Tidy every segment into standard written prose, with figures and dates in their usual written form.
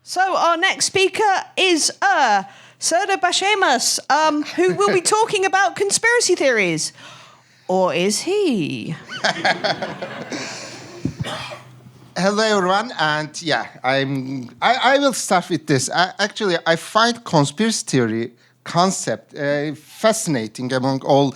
So our next speaker is Serdar Basegmez, who will be talking about conspiracy theories. Or is he? Hello, everyone, and I will start with this. Actually, I find conspiracy theory concept fascinating among all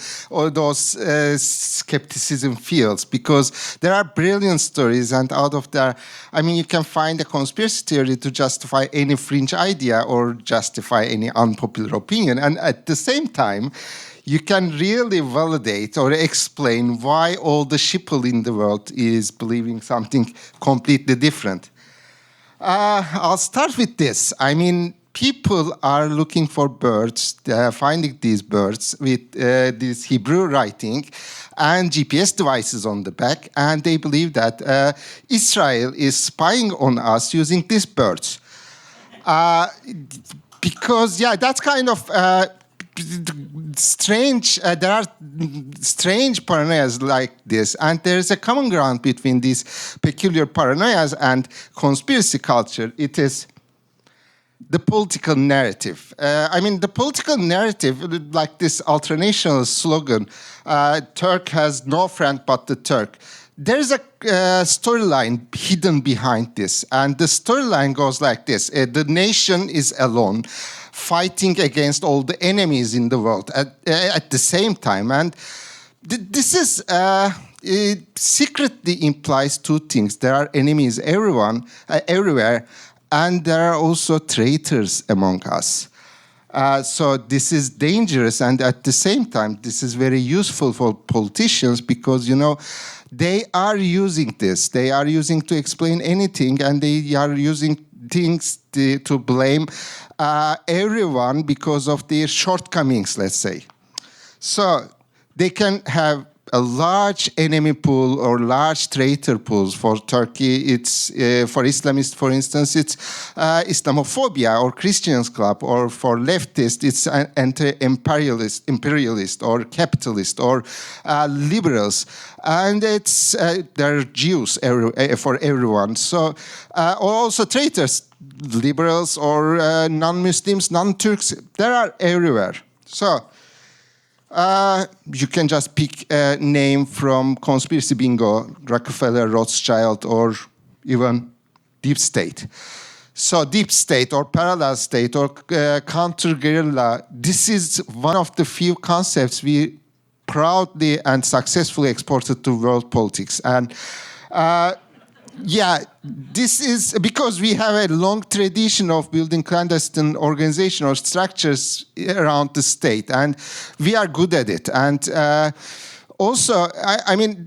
those skepticism fields, because there are brilliant stories, and out of there, I mean, you can find a conspiracy theory to justify any fringe idea or justify any unpopular opinion, and at the same time, you can really validate or explain why all the sheeple in the world is believing something completely different. I'll start with this. I mean, people are looking for birds, finding these birds with this Hebrew writing and GPS devices on the back, and they believe that Israel is spying on us using these birds. Because, that's kind of strange. There are strange paranoias like this, and there is a common ground between these peculiar paranoias and conspiracy culture. It is the political narrative. The political narrative, like this ultranational slogan, Turk has no friend but the Turk. There's a storyline hidden behind this, and the storyline goes like this. The nation is alone, fighting against all the enemies in the world at the same time. And this is it secretly implies two things. There are enemies everywhere, and there are also traitors among us. So this is dangerous, and at the same time, this is very useful for politicians because, they are using this. They are using to explain anything, and they are using things to blame everyone because of their shortcomings, let's say. So they can have a large enemy pool or large traitor pools. For Turkey, it's for Islamists, for instance, it's Islamophobia or Christians Club, or for leftists, it's anti-imperialist or capitalist or liberals, and it's there are Jews for everyone. So also traitors, liberals or non-Muslims, non-Turks, there are everywhere. So. You can just pick a name from Conspiracy Bingo, Rockefeller, Rothschild, or even Deep State. So Deep State or parallel state or counter-guerrilla, this is one of the few concepts we proudly and successfully exported to world politics. And this is because we have a long tradition of building clandestine organization or structures around the state, and we are good at it. And also,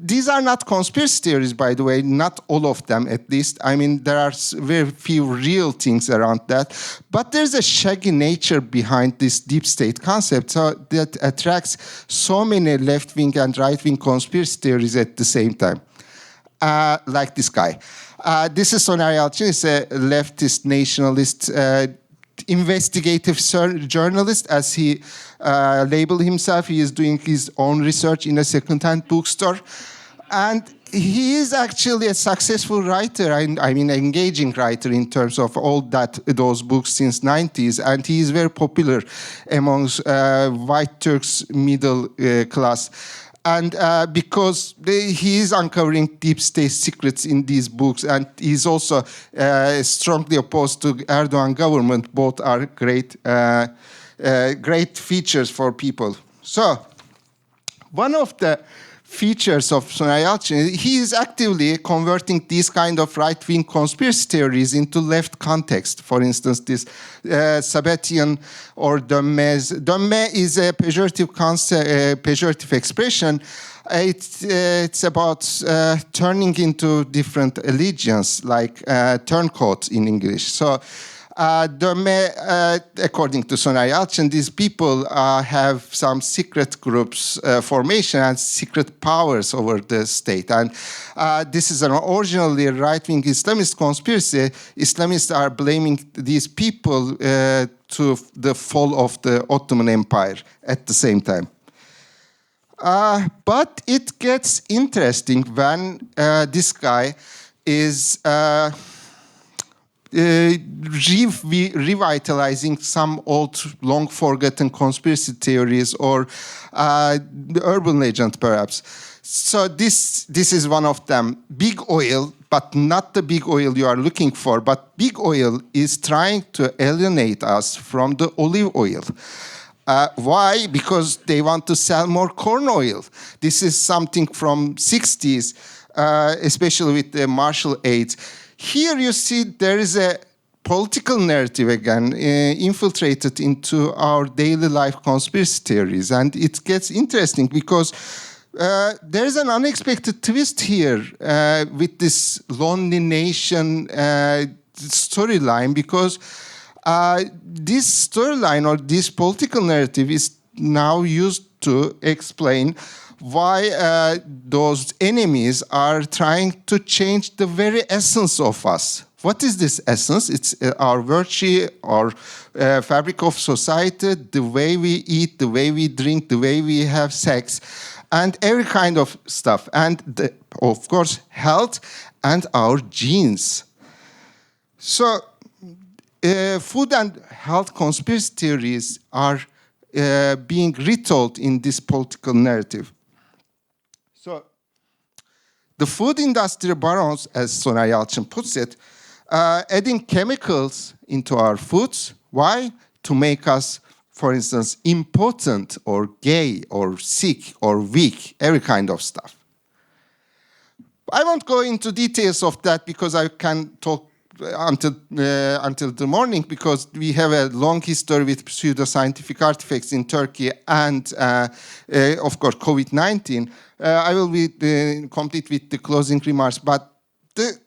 these are not conspiracy theories, by the way, not all of them at least. There are very few real things around that. But there's a shaggy nature behind this deep state concept that attracts so many left-wing and right-wing conspiracy theories at the same time. Like this guy. This is Soner Yalçın. He's a leftist, nationalist, investigative journalist, as he labeled himself. He is doing his own research in a second-hand bookstore. And he is actually a successful writer, engaging writer in terms of all those books since 90s. And he is very popular amongst white Turks middle class. And because he is uncovering deep state secrets in these books, and he's also strongly opposed to Erdogan government. Both are great features for people. So, one of the features of Soner Yalçın, he is actively converting these kind of right-wing conspiracy theories into left context. For instance, this Sabbatean or dönmez. Dönme is a pejorative expression. It's about turning into different allegiance, like turncoat in English. So, dönme, according to Soner Yalçın, these people have some secret groups formation and secret powers over the state. And this is an originally right-wing Islamist conspiracy. Islamists are blaming these people to the fall of the Ottoman Empire at the same time. But it gets interesting when this guy is revitalizing some old, long-forgotten conspiracy theories or the urban legend, perhaps. So this is one of them. Big oil, but not the big oil you are looking for, but big oil is trying to alienate us from the olive oil. Why? Because they want to sell more corn oil. This is something from 60s, especially with the Marshall Aids. Here you see there is a political narrative again infiltrated into our daily life conspiracy theories. And it gets interesting because there's an unexpected twist here with this lonely nation storyline, because this storyline or this political narrative is now used to explain why those enemies are trying to change the very essence of us. What is this essence? It's our virtue, our fabric of society, the way we eat, the way we drink, the way we have sex, and every kind of stuff. And, of course, health and our genes. So, food and health conspiracy theories are being retold in this political narrative. So, the food industry barons, as Soner Yalçın puts it, adding chemicals into our foods. Why? To make us, for instance, impotent or gay or sick or weak, every kind of stuff. I won't go into details of that because I can talk until the morning, because we have a long history with pseudoscientific artifacts in Turkey and, of course, COVID-19. I will be complete with the closing remarks, but the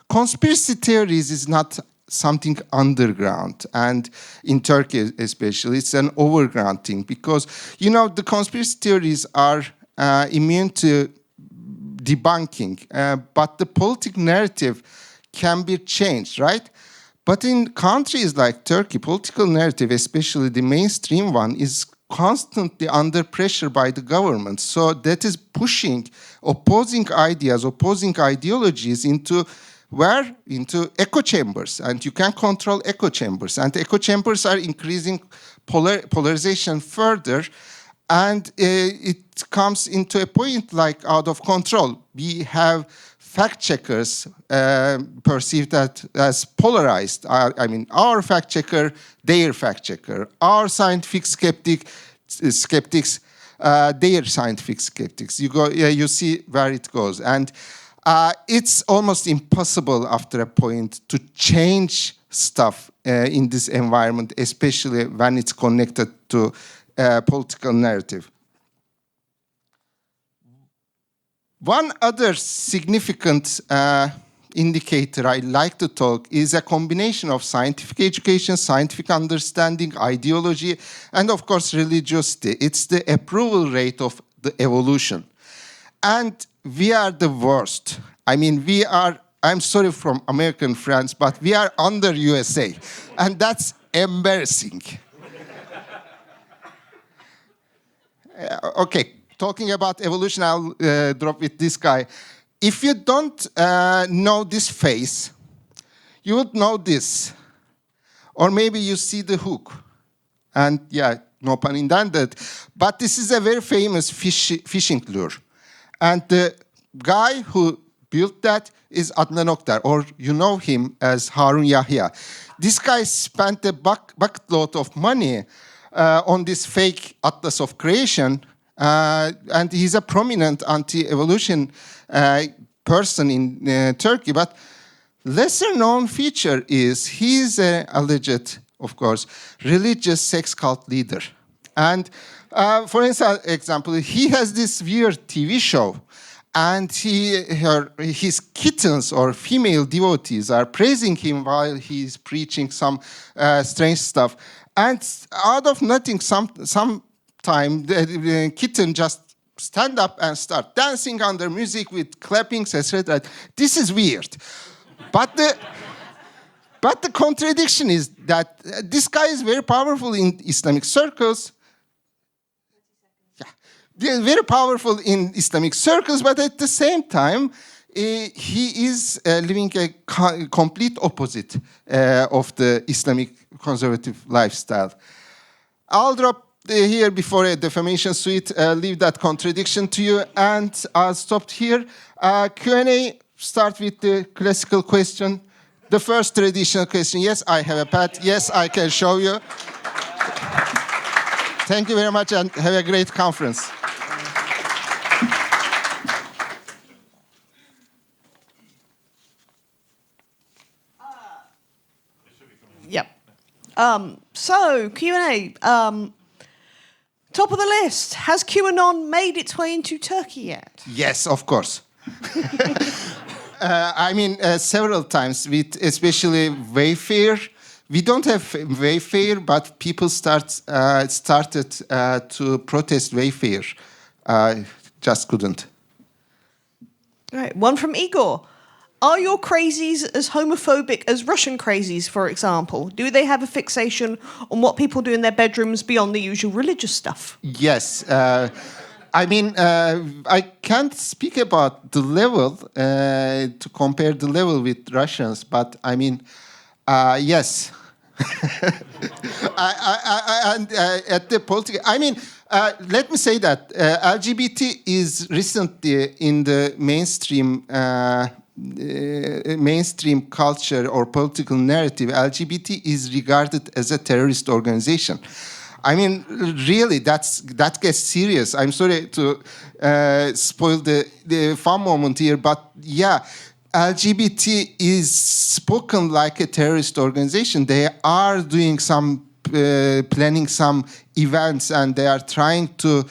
conspiracy theories is not something underground, and in Turkey especially, it's an overground thing, because, you know, the conspiracy theories are immune to debunking, but the political narrative can be changed, right? But in countries like Turkey, political narrative, especially the mainstream one, is constantly under pressure by the government. So that is pushing opposing ideas, opposing ideologies into where? Into echo chambers. And you can control echo chambers. And echo chambers are increasing polarization further. And it comes into a point like out of control. We have fact checkers perceived that as polarized. I mean, our fact checker, their fact checker. Our scientific skeptics, their scientific skeptics. You see where it goes. And it's almost impossible after a point to change stuff in this environment, especially when it's connected to political narrative. One other significant indicator I like to talk is a combination of scientific education, scientific understanding, ideology, and of course religiosity. It's the approval rate of the evolution. And we are the worst. I mean, I'm sorry from American friends, but we are under USA. And that's embarrassing. Okay, talking about evolution, I'll drop with this guy. If you don't know this face, you would know this. Or maybe you see the hook. And yeah, no pun intended. But this is a very famous fishing lure. And the guy who built that is Adnan Oktar, or you know him as Harun Yahya. This guy spent a bucket load of money on this fake Atlas of Creation, and he's a prominent anti-evolution person in Turkey. But lesser-known feature is he's an alleged, of course, religious sex cult leader. And for example, he has this weird TV show, and his kittens or female devotees are praising him while he's preaching some strange stuff. And out of nothing, sometime the kitten just stand up and start dancing under music with clappings, etc. This is weird. But the contradiction is that this guy is very powerful in Islamic circles. Yeah, they're very powerful in Islamic circles, but at the same time, he is living a complete opposite of the Islamic conservative lifestyle. I'll drop here before a defamation suit, leave that contradiction to you, and I'll stop here. Q&A, start with the classical question. The first traditional question, yes, I have a pad. Yes, I can show you. Thank you very much and have a great conference. Yep. So, Q&A. Top of the list, has QAnon made its way into Turkey yet? Yes, of course. I mean, several times, with especially Wayfair. We don't have Wayfair, but people started to protest Wayfair. Just couldn't. Right, one from Igor. Are your crazies as homophobic as Russian crazies, for example? Do they have a fixation on what people do in their bedrooms beyond the usual religious stuff? Yes. I mean, I can't speak about the level to compare the level with Russians, but I mean, yes. And at the political, I mean, let me say that LGBT is recently in the mainstream culture or political narrative. LGBT is regarded as a terrorist organization. I mean, really, that gets serious. I'm sorry to spoil the fun moment here, but yeah, LGBT is spoken like a terrorist organization. They are doing some, planning some events, and they are trying to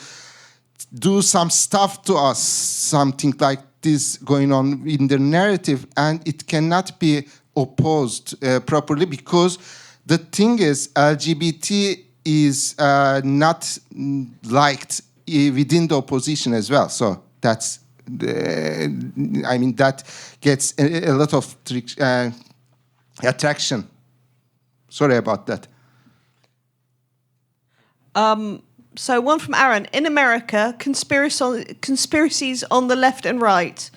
do some stuff to us, something like this going on in the narrative, and it cannot be opposed properly, because the thing is, LGBT is not liked within the opposition as well. So that's, I mean, that gets a lot of attraction. Sorry about that. So one from Aaron. In America, conspiracies on the left and right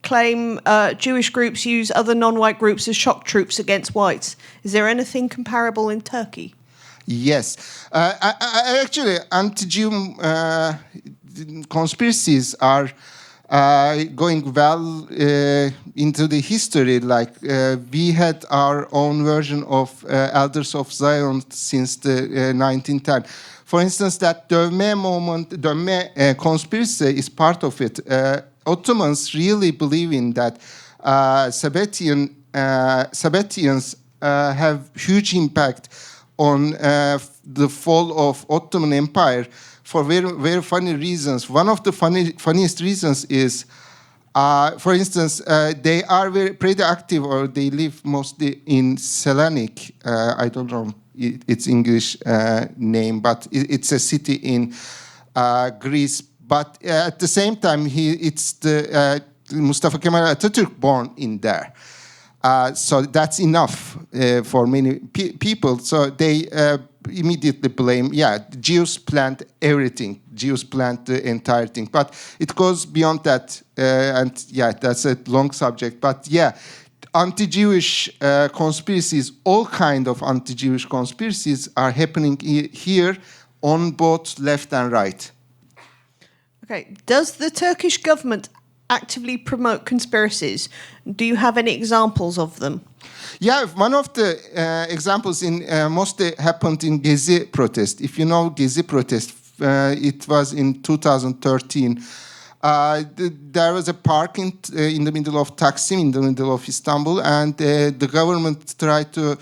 claim Jewish groups use other non-white groups as shock troops against whites. Is there anything comparable in Turkey? Yes. Actually, anti-Jew conspiracies are going well into the history. Like we had our own version of Elders of Zion since the 1910. For instance, that dövme movement, dövme conspiracy is part of it. Ottomans really believe in that. Sabbatians have huge impact on the fall of Ottoman Empire for very, very funny reasons. One of the funniest reasons is, for instance, they are pretty active, or they live mostly in Selanik. I don't know its English name, but it's a city in Greece. But at the same time, it's the Mustafa Kemal Atatürk born in there. So that's enough for many people. So they immediately blame, Jews planned everything. Jews planned the entire thing. But it goes beyond that. And that's a long subject. But anti-Jewish conspiracies, all kind of anti-Jewish conspiracies are happening here on both left and right. Okay. Does the Turkish government actively promote conspiracies? Do you have any examples of them? Yeah, one of the examples mostly happened in Gezi protest. If you know Gezi protest, it was in 2013. There was a park in the middle of Taksim, in the middle of Istanbul, and the government tried to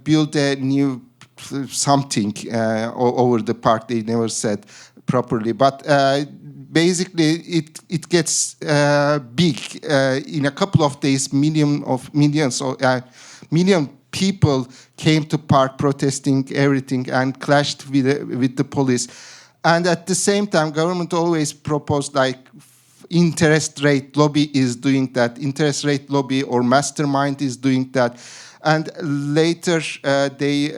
build a new something over the park. They never said properly, but basically it gets big. In a couple of days, million people came to park protesting everything and clashed with the police. And at the same time, government always proposed like interest rate lobby is doing that, interest rate lobby or mastermind is doing that. And later they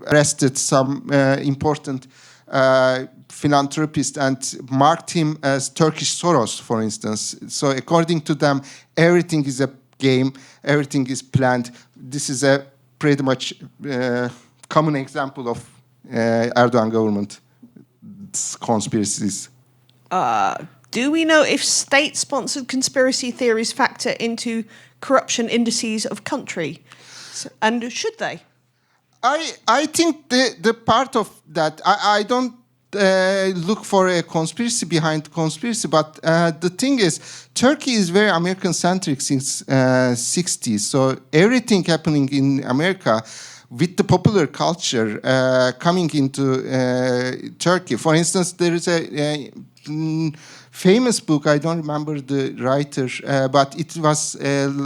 arrested some important philanthropist and marked him as Turkish Soros, for instance. So according to them, everything is a game, everything is planned. This is a pretty much common example of Erdogan government conspiracies. Do we know if state-sponsored conspiracy theories factor into corruption indices of country? And should they? I think the part of that, I don't look for a conspiracy behind conspiracy, but the thing is, Turkey is very American-centric since 60s. So everything happening in America with the popular culture coming into Turkey. For instance, there is a famous book, I don't remember the writer, but it was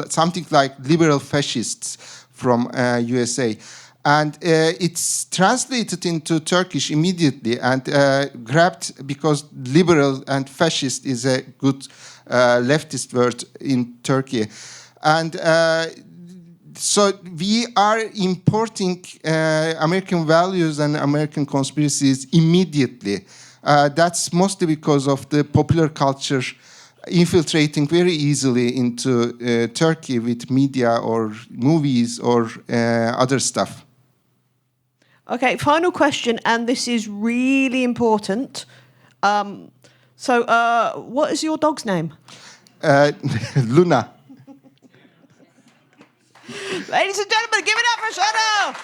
something like Liberal Fascists from USA. And it's translated into Turkish immediately and grabbed because liberal and fascist is a good leftist word in Turkey. And so we are importing American values and American conspiracies immediately. That's mostly because of the popular culture infiltrating very easily into Turkey with media or movies or other stuff. Okay, final question, and this is really important. What is your dog's name? Luna. Ladies and gentlemen, give it up for Serdar!